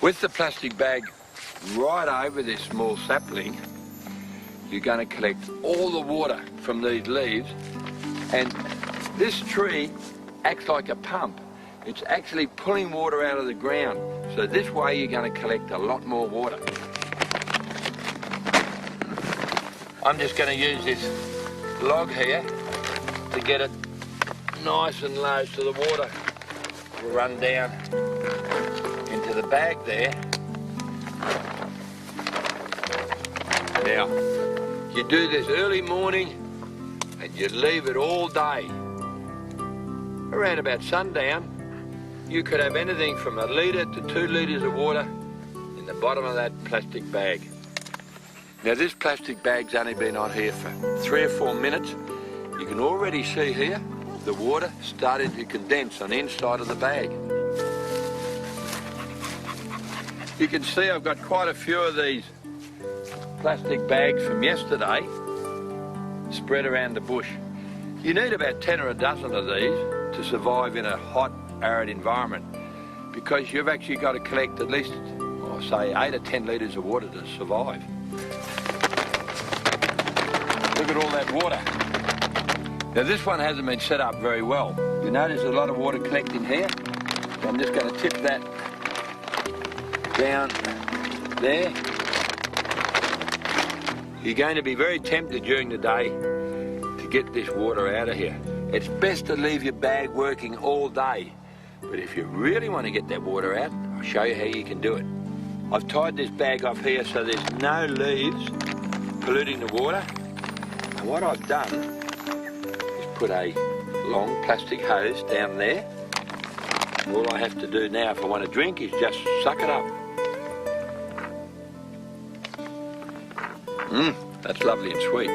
With the plastic bag right over this small sapling, you're going to collect all the water from these leaves, and this tree acts like a pump. It's actually pulling water out of the ground, so this way you're going to collect a lot more water. I'm just going to use this log here to get it nice and low so the water will run down into the bag there. Now, you do this early morning and you leave it all day. Around about sundown, you could have anything from 1 litre to 2 litres of water in the bottom of that plastic bag. Now, this plastic bag's only been on here for 3 or 4 minutes. You can already see here the water starting to condense on the inside of the bag. You can see I've got quite a few of these plastic bags from yesterday spread around the bush. You need about 10 or a dozen of these to survive in a hot, arid environment, because you've actually got to collect at least, say, 8 or 10 litres of water to survive. Look at all that water. Now, this one hasn't been set up very well. You notice a lot of water collecting here. So I'm just going to tip that down there. You're going to be very tempted during the day to get this water out of here. It's best to leave your bag working all day. But if you really want to get that water out, I'll show you how you can do it. I've tied this bag off here so there's no leaves polluting the water. And what I've done is put a long plastic hose down there. And all I have to do now if I want to drink is just suck it up. That's lovely and sweet.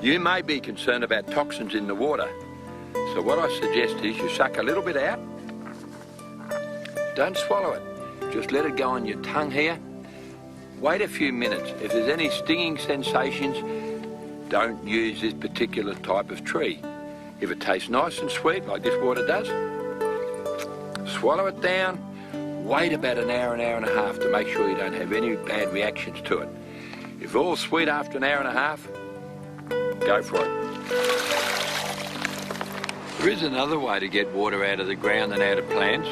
You may be concerned about toxins in the water. So what I suggest is you suck a little bit out. Don't swallow it. Just let it go on your tongue here. Wait a few minutes. If there's any stinging sensations, don't use this particular type of tree. If it tastes nice and sweet, like this water does, swallow it down. Wait about an hour and a half to make sure you don't have any bad reactions to it. If all sweet after an hour and a half, go for it. There is another way to get water out of the ground and out of plants,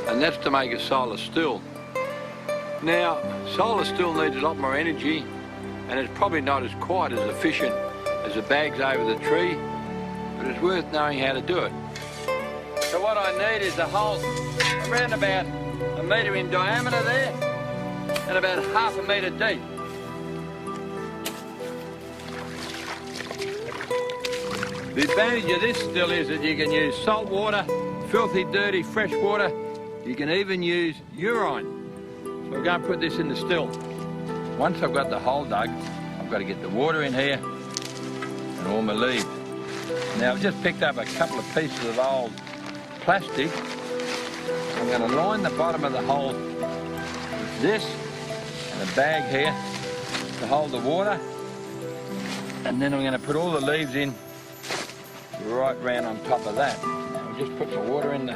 and that's to make a solar still. Now, solar still needs a lot more energy, and it's probably not as quite as efficient as the bags over the tree, but it's worth knowing how to do it. So what I need is a hole around about 1 metre in diameter there, and about half a metre deep. The advantage of this still is that you can use salt water, filthy, dirty, fresh water. You can even use urine. So we're going to put this in the still. Once I've got the hole dug, I've got to get the water in here and all my leaves. Now, I've just picked up a couple of pieces of old plastic. I'm going to line the bottom of the hole with this and a bag here to hold the water. And then I'm going to put all the leaves in right round on top of that. Now we'll just put the water in the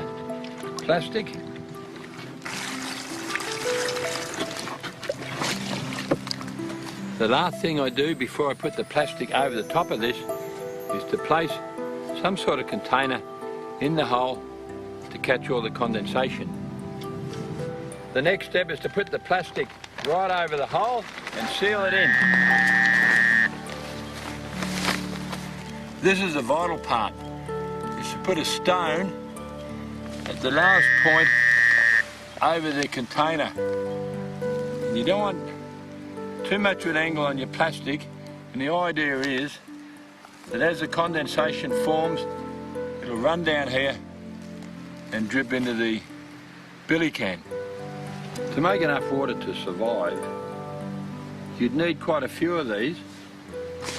plastic. The last thing I do before I put the plastic over the top of this is to place some sort of container in the hole to catch all the condensation. The next step is to put the plastic right over the hole and seal it in. This is the vital part, is to put a stone at the last point over the container. You don't want too much of an angle on your plastic, and the idea is that as the condensation forms, it'll run down here and drip into the billy can. To make enough water to survive, you'd need quite a few of these.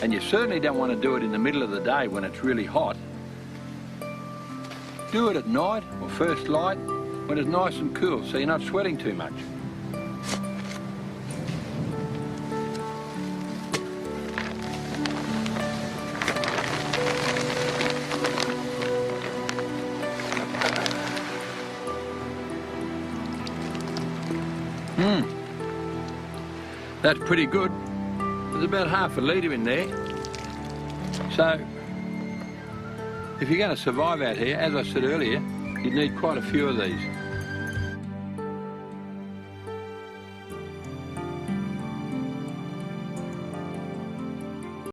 And you certainly don't want to do it in the middle of the day when it's really hot. Do it at night or first light when it's nice and cool, so you're not sweating too much. That's pretty good. There's about half a litre in there. So, if you're going to survive out here, as I said earlier, you'd need quite a few of these.